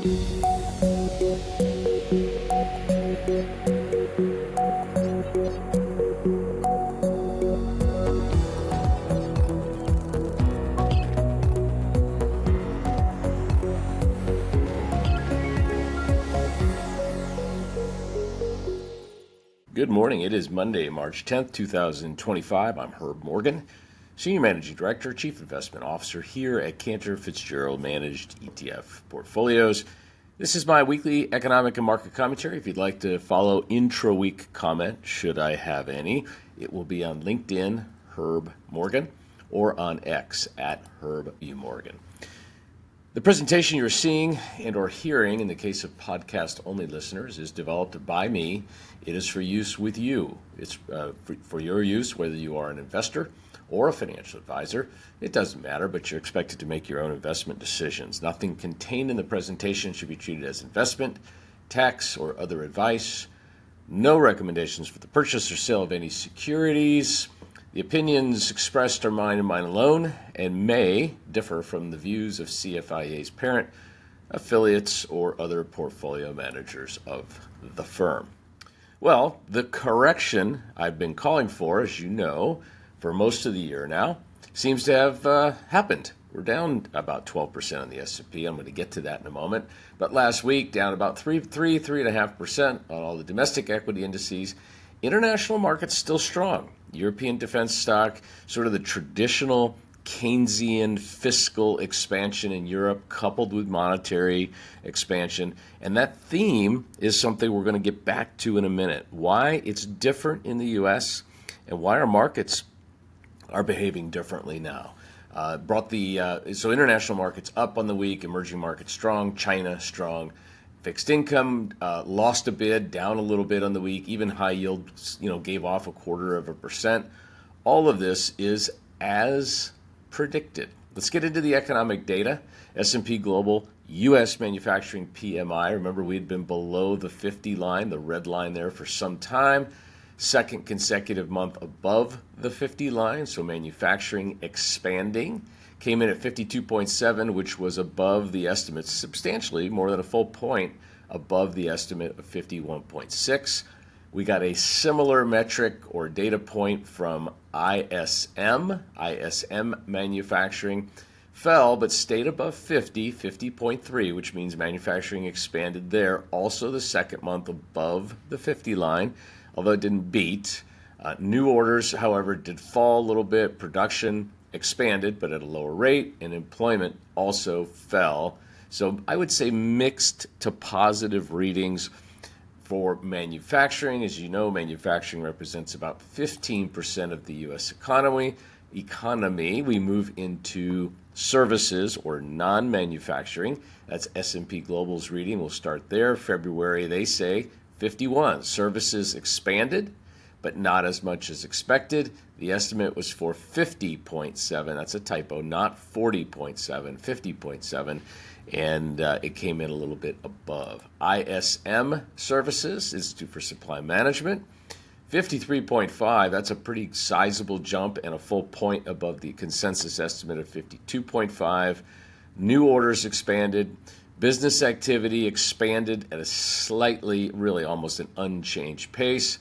Good morning. It is Monday, March 10th, 2025. I'm Herb Morgan, Senior Managing Director, Chief Investment Officer here at Cantor Fitzgerald Managed ETF Portfolios. This is my weekly economic and market commentary. If you'd like to follow intra-week comment, should I have any, it will be on LinkedIn, Herb Morgan, or on X at Herb U. Morgan. The presentation you're seeing and or hearing in the case of podcast-only listeners is developed by me. It is for use with you. It's for your use, whether you are an investor or a financial advisor. It doesn't matter, but you're expected to make your own investment decisions. Nothing contained in the presentation should be treated as investment, tax, or other advice. No recommendations for the purchase or sale of any securities. The opinions expressed are mine and mine alone and may differ from the views of CFIA's parent, affiliates, or other portfolio managers of the firm. Well, the correction I've been calling for, as you know, for most of the year now, seems to have happened. We're down about 12% on the S&P. I'm going to get to that in a moment. But last week, down about 3.5% on all the domestic equity indices. International markets still strong. European defense stock, sort of the traditional Keynesian fiscal expansion in Europe coupled with monetary expansion. And that theme is something we're going to get back to in a minute. Why it's different in the U.S. and why our markets are behaving differently now. So international markets up on the week, emerging markets strong, China strong. Fixed income lost a bit, down a little bit on the week. Even high yield, gave off 0.25%. All of this is as predicted. Let's get into the economic data. S&P Global, U.S. manufacturing PMI. Remember, we had been below the 50 line, the red line there, for some time. Second consecutive month above the 50 line, so manufacturing expanding. Came in at 52.7, which was above the estimate, substantially more than a full point above the estimate of 51.6. We got a similar metric or data point from ISM. ISM manufacturing fell but stayed above 50.3, which means manufacturing expanded there. Also the second month above the 50 line, although it didn't beat. New orders, however, did fall a little bit. Production expanded, but at a lower rate, and employment also fell. So I would say mixed to positive readings for manufacturing. As you know, manufacturing represents about 15% of the U.S. economy. We move into services or non-manufacturing. That's S&P Global's reading. We'll start there. February, they say 51. Services expanded, but not as much as expected. The estimate was for 50.7. That's a typo, not 40.7, 50.7. And it came in a little bit above. ISM Services, Institute for Supply Management, 53.5. That's a pretty sizable jump and a full point above the consensus estimate of 52.5. New orders expanded. Business activity expanded at a slightly, really almost an unchanged pace.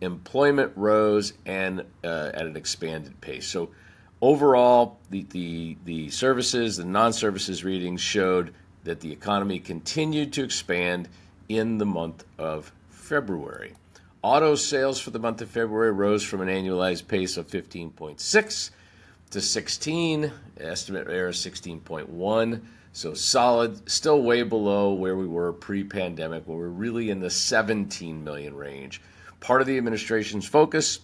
Employment rose and at an expanded pace. So overall, the services, the non-services readings showed that the economy continued to expand in the month of February. Auto sales for the month of February rose from an annualized pace of 15.6 to 16. Estimate there is 16.1. So solid, still way below where we were pre-pandemic, when we were really in the 17 million range. Part of the administration's focus,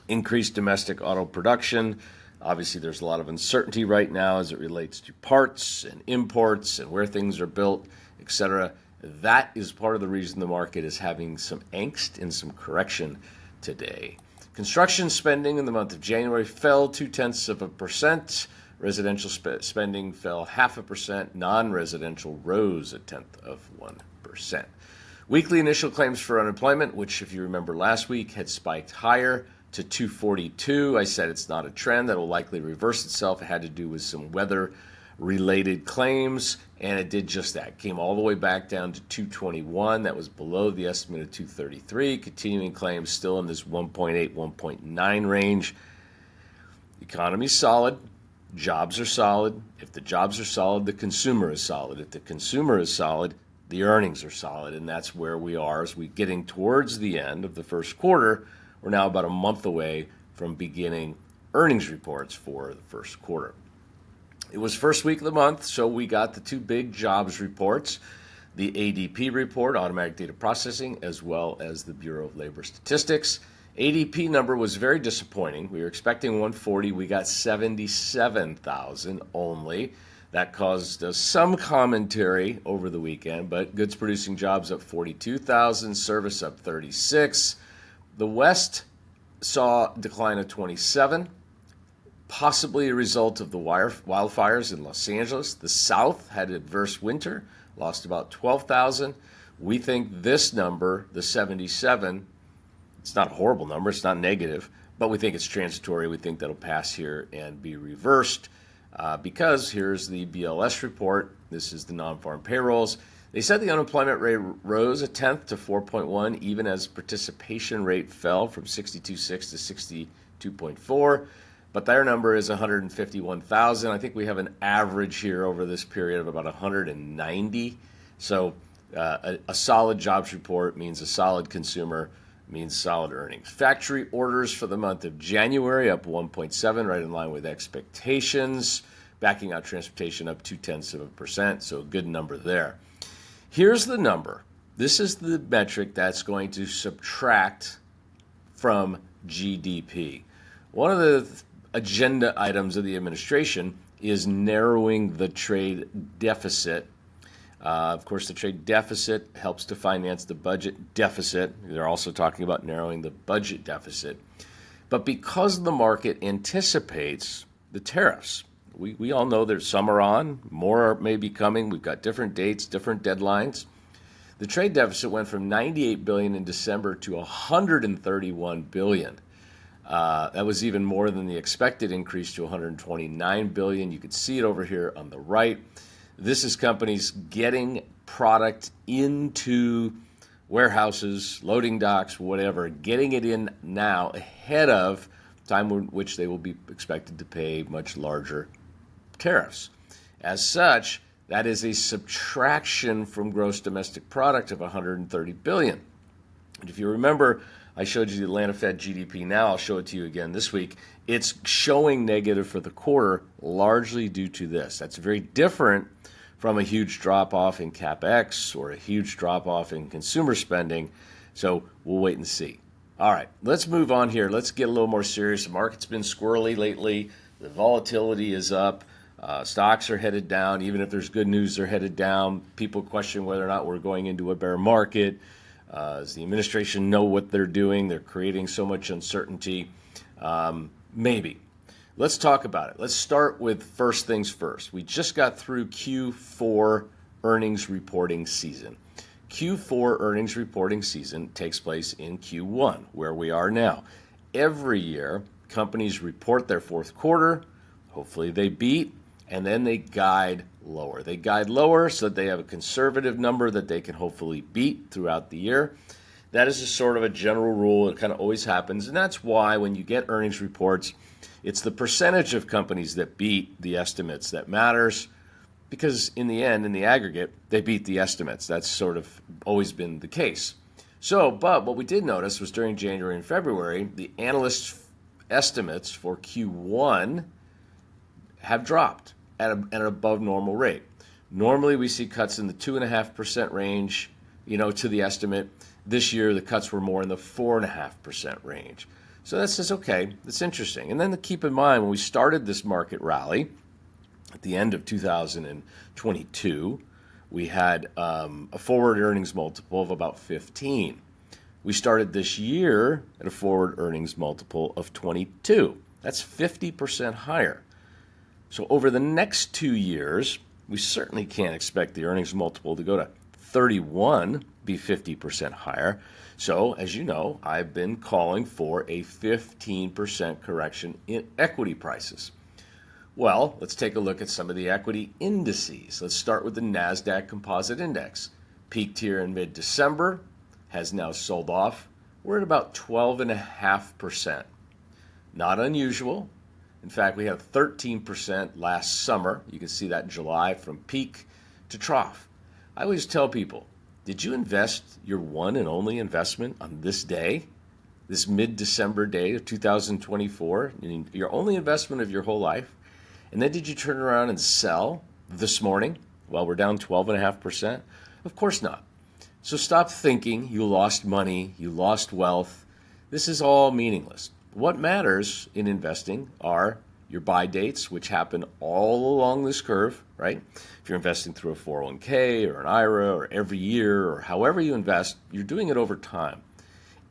increased domestic auto production. Obviously, there's a lot of uncertainty right now as it relates to parts and imports and where things are built, etc. That is part of the reason the market is having some angst and some correction today. Construction spending in the month of January fell 0.2%. Residential spending fell 0.5%. Non-residential rose 0.1%. Weekly initial claims for unemployment, which if you remember last week had spiked higher to 242. I said it's not a trend that will likely reverse itself. It had to do with some weather related claims, and it did just that. Came all the way back down to 221. That was below the estimate of 233. Continuing claims still in this 1.8, 1.9 range. Economy's solid. Jobs are solid. If the jobs are solid, the consumer is solid. If the consumer is solid, the earnings are solid. And that's where we are as we're getting towards the end of the first quarter. We're now about a month away from beginning earnings reports for the first quarter. It was first week of the month, so we got the two big jobs reports, the ADP report, Automatic Data Processing, as well as the Bureau of Labor Statistics. ADP number was very disappointing. We were expecting 140. We got 77,000 only. That caused some commentary over the weekend, but goods producing jobs up 42,000, service up 36. The West saw a decline of 27, possibly a result of the wildfires in Los Angeles. The South had an adverse winter, lost about 12,000. We think this number, the 77, it's not a horrible number, it's not negative, but we think it's transitory. We think that'll pass here and be reversed because here's the BLS report. This is the non-farm payrolls. They said the unemployment rate rose a tenth to 4.1, even as participation rate fell from 62.6 to 62.4. But their number is 151,000. I think we have an average here over this period of about 190. So a solid jobs report means a solid consumer, means solid earnings. Factory orders for the month of January up 1.7, right in line with expectations. Backing out transportation up 0.2%, so a good number there. Here's the number. This is the metric that's going to subtract from GDP. One of the agenda items of the administration is narrowing the trade deficit. Of course, the trade deficit helps to finance the budget deficit. They're also talking about narrowing the budget deficit. But because the market anticipates the tariffs, we all know that some are on, more may be coming. We've got different dates, different deadlines. The trade deficit went from $98 billion in December to $131 billion. That was even more than the expected increase to $129 billion. You can see it over here on the right. This is companies getting product into warehouses, loading docks, whatever, getting it in now ahead of time in which they will be expected to pay much larger tariffs. As such, that is a subtraction from gross domestic product of $130 billion. And if you remember, I showed you the Atlanta Fed GDP now. I'll show it to you again this week. It's showing negative for the quarter, largely due to this. That's very different from a huge drop-off in CapEx or a huge drop-off in consumer spending. So we'll wait and see. All right, let's move on here. Let's get a little more serious. The market's been squirrely lately. The volatility is up. Stocks are headed down. Even if there's good news, they're headed down. People question whether or not we're going into a bear market. Does the administration know what they're doing? They're creating so much uncertainty. Maybe. Let's talk about it. Let's start with first things first. We just got through Q4 earnings reporting season. Q4 earnings reporting season takes place in Q1, where we are now. Every year, companies report their fourth quarter. Hopefully they beat, and then they guide lower. They guide lower so that they have a conservative number that they can hopefully beat throughout the year. That is just sort of a general rule. It kind of always happens, and that's why when you get earnings reports, it's the percentage of companies that beat the estimates that matters, because in the end, in the aggregate, they beat the estimates. That's sort of always been the case. But what we did notice was during January and February, the analysts' estimates for Q1 have dropped at an above normal rate. Normally, we see cuts in the 2.5% range, to the estimate. This year, the cuts were more in the 4.5% range. So that says, okay, that's interesting. And then to keep in mind, when we started this market rally at the end of 2022, we had a forward earnings multiple of about 15. We started this year at a forward earnings multiple of 22. That's 50% higher. So over the next 2 years, we certainly can't expect the earnings multiple to go to 31, be 50% higher. So, as you know, I've been calling for a 15% correction in equity prices. Well, let's take a look at some of the equity indices. Let's start with the NASDAQ Composite Index. Peaked here in mid-December, has now sold off. We're at about 12.5%. Not unusual. In fact, we had 13% last summer. You can see that in July from peak to trough. I always tell people, did you invest your one and only investment on this day, this mid-December day of 2024, your only investment of your whole life? And then did you turn around and sell this morning while we're down 12.5%? Of course not. So stop thinking you lost money, you lost wealth. This is all meaningless. What matters in investing are your buy dates, which happen all along this curve, right? If you're investing through a 401k or an IRA or every year or however you invest, you're doing it over time.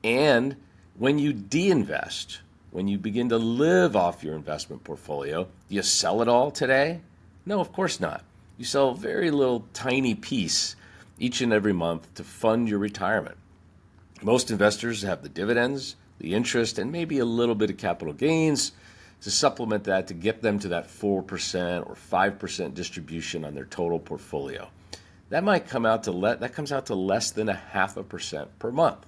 And when you de-invest, when you begin to live off your investment portfolio, do you sell it all today? No, of course not. You sell a very little tiny piece each and every month to fund your retirement. Most investors have the dividends, the interest, and maybe a little bit of capital gains to supplement that to get them to that 4% or 5% distribution on their total portfolio. That might come out to comes out to less than 0.5% per month.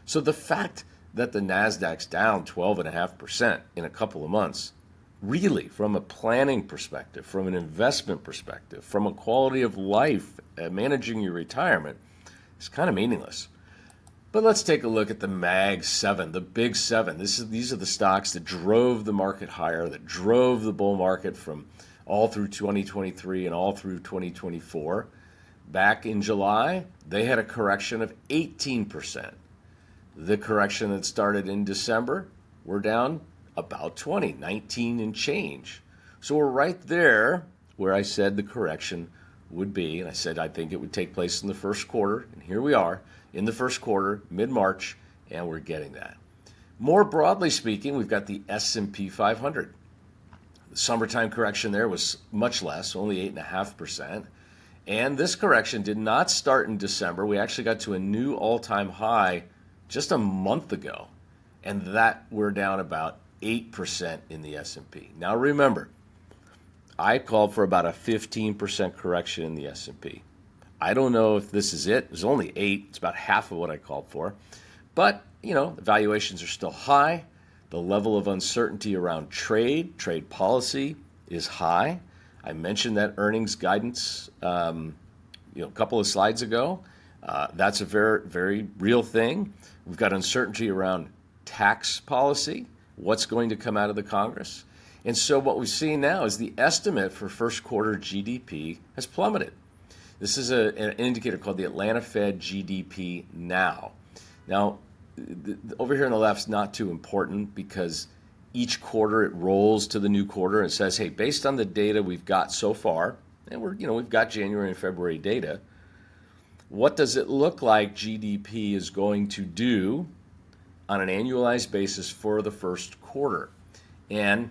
So the fact that the NASDAQ's down 12.5% in a couple of months, really, from a planning perspective, from an investment perspective, from a quality of life, managing your retirement, is kind of meaningless. But let's take a look at the Mag 7, the Big 7. These are the stocks that drove the market higher, that drove the bull market from all through 2023 and all through 2024. Back in July, they had a correction of 18%. The correction that started in December, we're down about 19 and change. So we're right there where I said the correction would be. And I said I think it would take place in the first quarter. And here we are in the first quarter, mid-March, and we're getting that. More broadly speaking, we've got the S&P 500. The summertime correction there was much less, only 8.5%. And this correction did not start in December. We actually got to a new all-time high just a month ago, and that we're down about 8% in the S&P. Now remember, I called for about a 15% correction in the S&P. I don't know if this is it. It was only 8. It's about half of what I called for. But, the valuations are still high. The level of uncertainty around trade policy is high. I mentioned that earnings guidance, a couple of slides ago. That's a very, very real thing. We've got uncertainty around tax policy, what's going to come out of the Congress. And so what we've seen now is the estimate for first quarter GDP has plummeted. This is an indicator called the Atlanta Fed GDP Now. Now, over here on the left is not too important because each quarter it rolls to the new quarter and says, hey, based on the data we've got so far, and we've got January and February data, what does it look like GDP is going to do on an annualized basis for the first quarter? And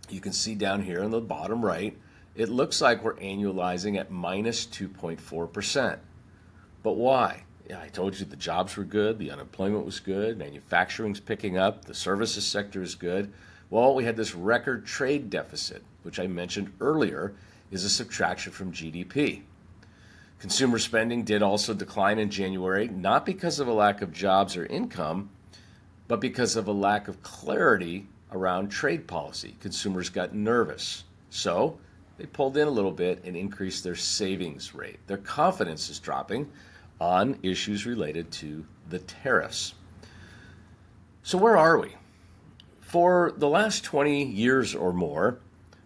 you can see down here in the bottom right, it looks like we're annualizing at minus 2.4%. But why? Yeah, I told you the jobs were good, the unemployment was good, manufacturing's picking up, the services sector is good. Well, we had this record trade deficit, which I mentioned earlier is a subtraction from GDP. Consumer spending did also decline in January, not because of a lack of jobs or income, but because of a lack of clarity around trade policy. Consumers got nervous. So they pulled in a little bit and increased their savings rate. Their confidence is dropping on issues related to the tariffs. So where are we? For the last 20 years or more,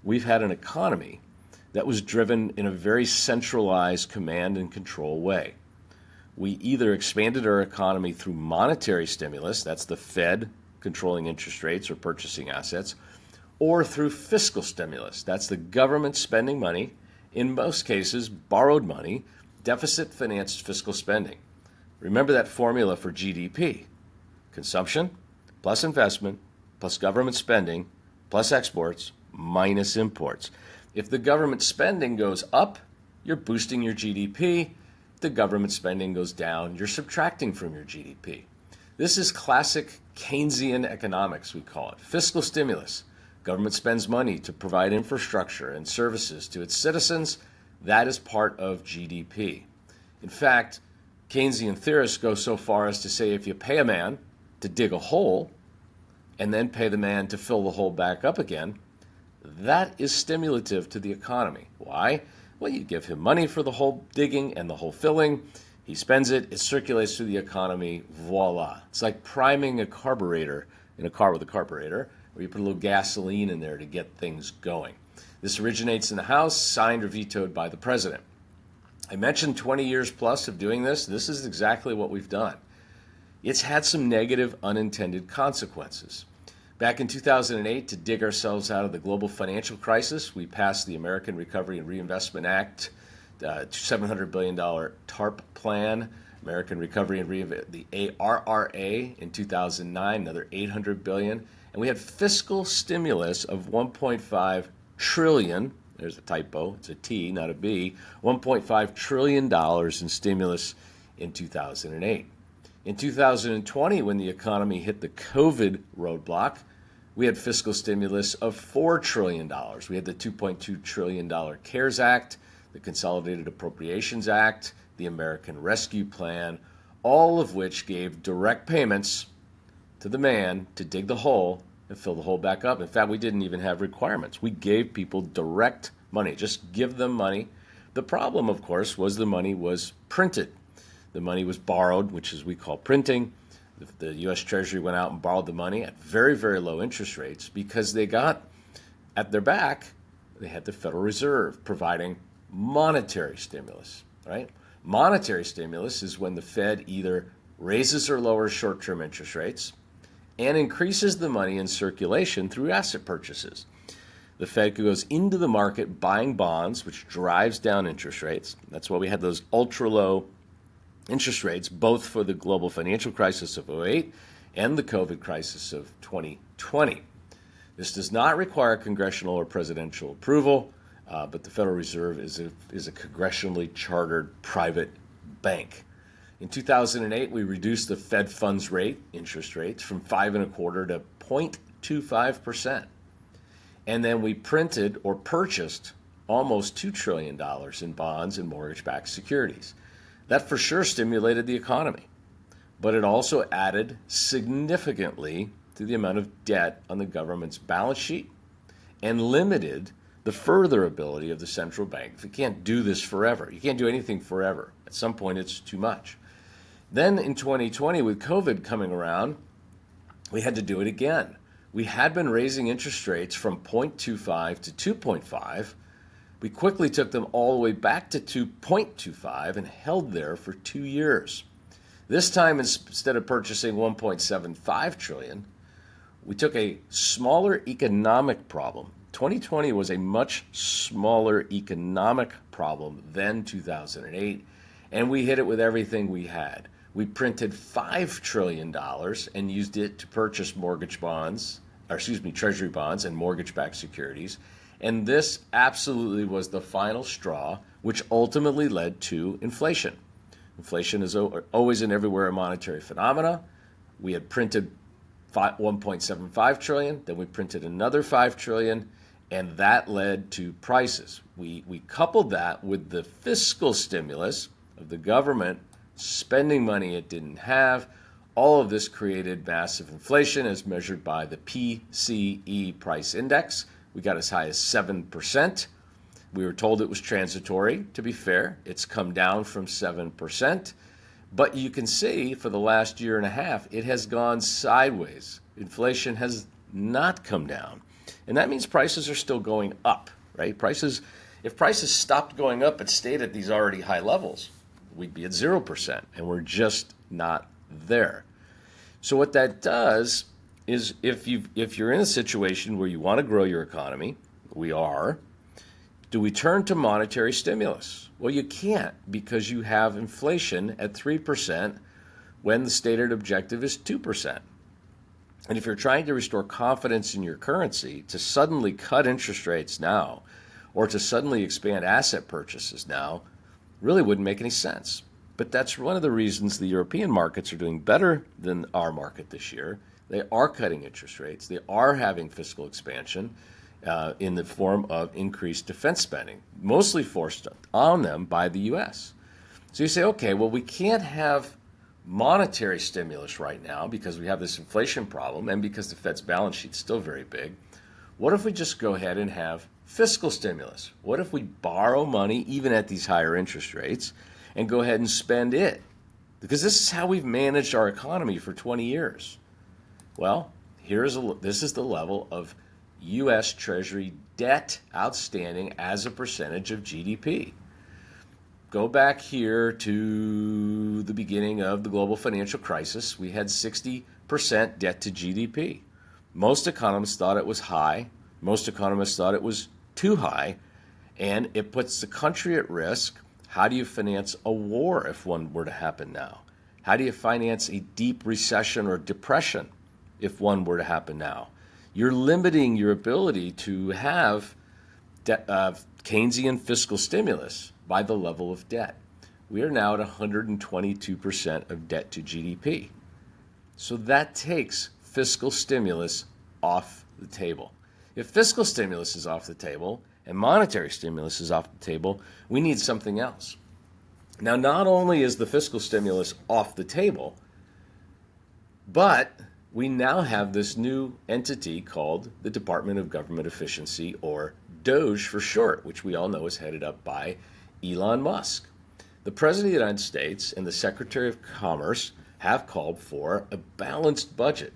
we've had an economy that was driven in a very centralized command and control way. We either expanded our economy through monetary stimulus, that's the Fed controlling interest rates or purchasing assets, or through fiscal stimulus, that's the government spending money, in most cases borrowed money, deficit-financed fiscal spending. Remember that formula for GDP: consumption plus investment plus government spending plus exports minus imports. If the government spending goes up, you're boosting your GDP. If the government spending goes down, you're subtracting from your GDP. This is classic Keynesian economics, we call it. Fiscal stimulus. Government spends money to provide infrastructure and services to its citizens. That is part of GDP. In fact, Keynesian theorists go so far as to say if you pay a man to dig a hole and then pay the man to fill the hole back up again, that is stimulative to the economy. Why? Well, you give him money for the hole digging and the hole filling. He spends it, it circulates through the economy, voila. It's like priming a carburetor in a car with a carburetor, where you put a little gasoline in there to get things going. This originates in the House, signed or vetoed by the president. I mentioned 20 years plus of doing this. This is exactly what we've done. It's had some negative unintended consequences. Back in 2008, to dig ourselves out of the global financial crisis, we passed the American Recovery and Reinvestment Act, $700 billion TARP plan, American Recovery and the ARRA in 2009, another $800 billion. And we had fiscal stimulus of $1.5 trillion. There's a typo. It's a T, not a B. $1.5 trillion in stimulus in 2008. In 2020, when the economy hit the COVID roadblock, we had fiscal stimulus of $4 trillion. We had the $2.2 trillion CARES Act, the Consolidated Appropriations Act, the American Rescue Plan, all of which gave direct payments to the man to dig the hole and fill the hole back up. In fact, we didn't even have requirements. We gave people direct money, just give them money. The problem, of course, was the money was printed. The money was borrowed, which is we call printing. The U.S. Treasury went out and borrowed the money at very, very low interest rates because they got at their back, they had the Federal Reserve providing monetary stimulus, right? Monetary stimulus is when the Fed either raises or lowers short-term interest rates and increases the money in circulation through asset purchases. The Fed goes into the market buying bonds, which drives down interest rates. That's why we had those ultra-low interest rates, both for the global financial crisis of '08 and the COVID crisis of 2020. This does not require congressional or presidential approval, but the Federal Reserve is a congressionally chartered private bank. In 2008, we reduced the Fed funds rate, interest rates, from 5.25% to 0.25%. And then we printed or purchased almost $2 trillion in bonds and mortgage-backed securities. That for sure stimulated the economy, but it also added significantly to the amount of debt on the government's balance sheet and limited the further ability of the central bank. If you can't do this forever, you can't do anything forever. At some point, it's too much. Then in 2020, with COVID coming around, we had to do it again. We had been raising interest rates from 0.25 to 2.5. We quickly took them all the way back to 2.25 and held there for 2 years. This time, instead of purchasing 1.75 trillion, we took a smaller economic problem. 2020 was a much smaller economic problem than 2008, and we hit it with everything we had. We printed $5 trillion and used it to purchase treasury bonds and mortgage-backed securities. And this absolutely was the final straw, which ultimately led to inflation. Inflation is always and everywhere a monetary phenomena. We had printed 1.75 trillion, then we printed another 5 trillion, and that led to prices. We coupled that with the fiscal stimulus of the government spending money it didn't have. All of this created massive inflation as measured by the PCE price index. We got as high as 7%. We were told it was transitory. To be fair, it's come down from 7%. But you can see for the last year and a half, it has gone sideways. Inflation has not come down. And that means prices are still going up, right? If prices stopped going up and stayed at these already high levels, we'd be at 0%, and we're just not there. So what that does is if you're in a situation where you want to grow your economy, we are, do we turn to monetary stimulus? Well, you can't because you have inflation at 3% when the stated objective is 2%. And if you're trying to restore confidence in your currency, to suddenly cut interest rates now or to suddenly expand asset purchases now really wouldn't make any sense. But that's one of the reasons the European markets are doing better than our market this year. They are cutting interest rates. They are having fiscal expansion in the form of increased defense spending, mostly forced on them by the U.S. So you say, okay, well, we can't have monetary stimulus right now because we have this inflation problem and because the Fed's balance sheet's still very big. What if we just go ahead and have fiscal stimulus? What if we borrow money, even at these higher interest rates, and go ahead and spend it? Because this is how we've managed our economy for 20 years. Well, this is the level of U.S. Treasury debt outstanding as a percentage of GDP. Go back here to the beginning of the global financial crisis. We had 60% debt to GDP. Most economists thought it was high. Most economists thought it was too high, and it puts the country at risk. How do you finance a war if one were to happen now? How do you finance a deep recession or depression if one were to happen now? You're limiting your ability to have Keynesian fiscal stimulus by the level of debt. We are now at 122% of debt to GDP. So that takes fiscal stimulus off the table. If fiscal stimulus is off the table and monetary stimulus is off the table, we need something else. Now, not only is the fiscal stimulus off the table, but we now have this new entity called the Department of Government Efficiency, or DOGE for short, which we all know is headed up by Elon Musk. The President of the United States and the Secretary of Commerce have called for a balanced budget.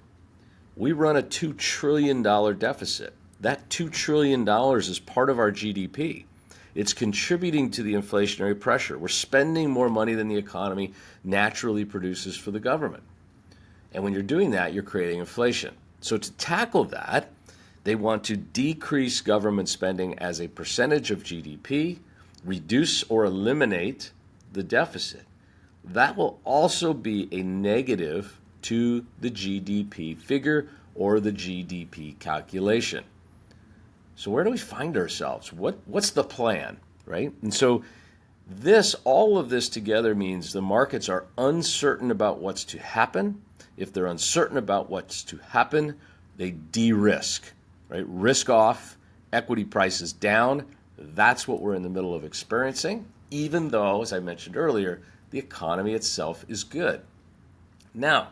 We run a $2 trillion deficit. That $2 trillion is part of our GDP. It's contributing to the inflationary pressure. We're spending more money than the economy naturally produces for the government. And when you're doing that, you're creating inflation. So to tackle that, they want to decrease government spending as a percentage of GDP, reduce or eliminate the deficit. That will also be a negative to the GDP figure or the GDP calculation. So where do we find ourselves? What's the plan, right? And so all of this together means the markets are uncertain about what's to happen. If they're uncertain about what's to happen, they de-risk, right? Risk off, equity prices down. That's what we're in the middle of experiencing, even though, as I mentioned earlier, the economy itself is good. Now,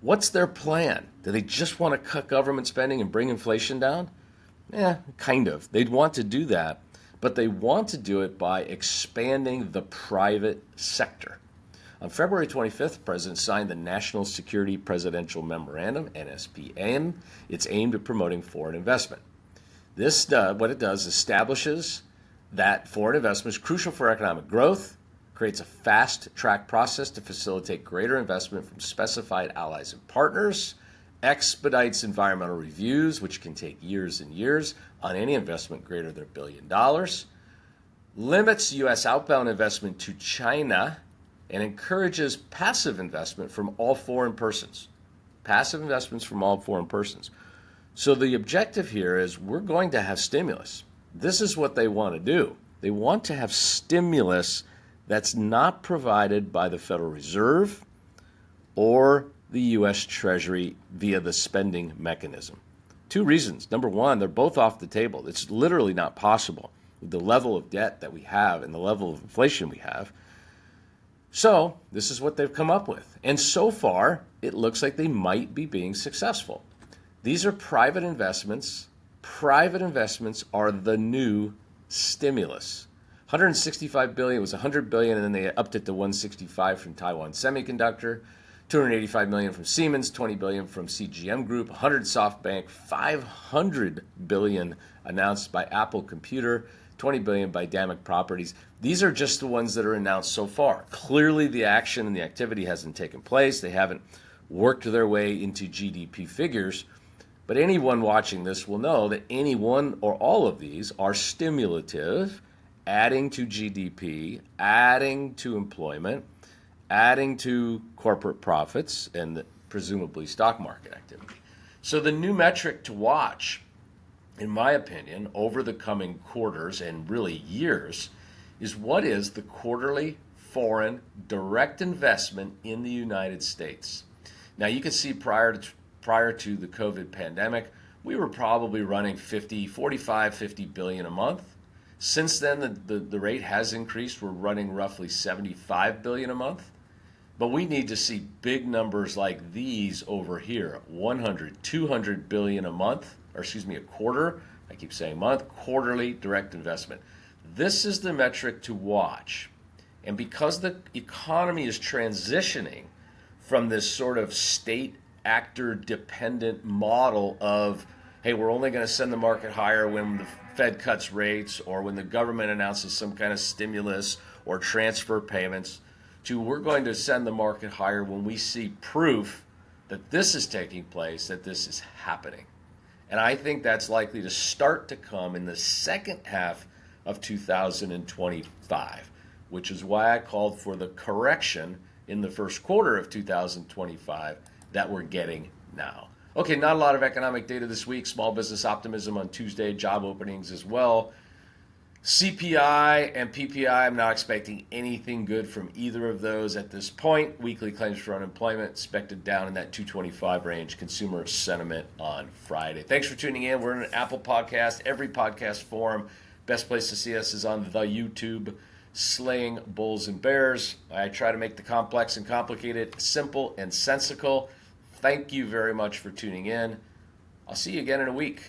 what's their plan? Do they just want to cut government spending and bring inflation down? Kind of. They'd want to do that, but they want to do it by expanding the private sector. On February 25th, the President signed the National Security Presidential Memorandum, NSPM. It's aimed at promoting foreign investment. This, what it does, establishes that foreign investment is crucial for economic growth, creates a fast-track process to facilitate greater investment from specified allies and partners, expedites environmental reviews, which can take years and years on any investment greater than $1 billion, limits U.S. outbound investment to China, and encourages passive investment from all foreign persons. Passive investments from all foreign persons. So the objective here is we're going to have stimulus. This is what they want to do. They want to have stimulus that's not provided by the Federal Reserve or the U.S. Treasury via the spending mechanism. Two reasons. Number one, they're both off the table. It's literally not possible with the level of debt that we have and the level of inflation we have. So this is what they've come up with. And so far, it looks like they might be being successful. These are private investments. Private investments are the new stimulus. $165 billion was $100 billion, and then they upped it to $165 from Taiwan Semiconductor, $285 million from Siemens, $20 billion from CGM Group, $100 SoftBank, $500 billion announced by Apple Computer, $20 billion by Damic Properties. These are just the ones that are announced so far. Clearly, the action and the activity hasn't taken place. They haven't worked their way into GDP figures. But anyone watching this will know that any one or all of these are stimulative, adding to GDP, adding to employment, adding to corporate profits, and presumably stock market activity. So the new metric to watch, in my opinion, over the coming quarters and really years, is what is the quarterly foreign direct investment in the United States. Now, you can see prior to prior to the COVID pandemic, we were probably running 50 billion a month. Since then, the rate has increased. We're running roughly 75 billion a month. But we need to see big numbers like these over here, 100, 200 billion a month, or excuse me, a quarter. I keep saying month, quarterly direct investment. This is the metric to watch. And because the economy is transitioning from this sort of state actor dependent model of, hey, we're only going to send the market higher when the Fed cuts rates or when the government announces some kind of stimulus or transfer payments, to we're going to send the market higher when we see proof that this is taking place, that this is happening. And I think that's likely to start to come in the second half of 2025, which is why I called for the correction in the first quarter of 2025 that we're getting now. Okay, not a lot of economic data this week. Small business optimism on Tuesday, job openings as well. CPI and PPI, I'm not expecting anything good from either of those at this point. Weekly claims for unemployment expected down in that 225 range. Consumer sentiment on Friday. Thanks for tuning in. We're in an Apple podcast, every podcast forum. Best place to see us is on the YouTube, Slaying Bulls and Bears. I try to make the complex and complicated simple and sensical. Thank you very much for tuning in. I'll see you again in a week.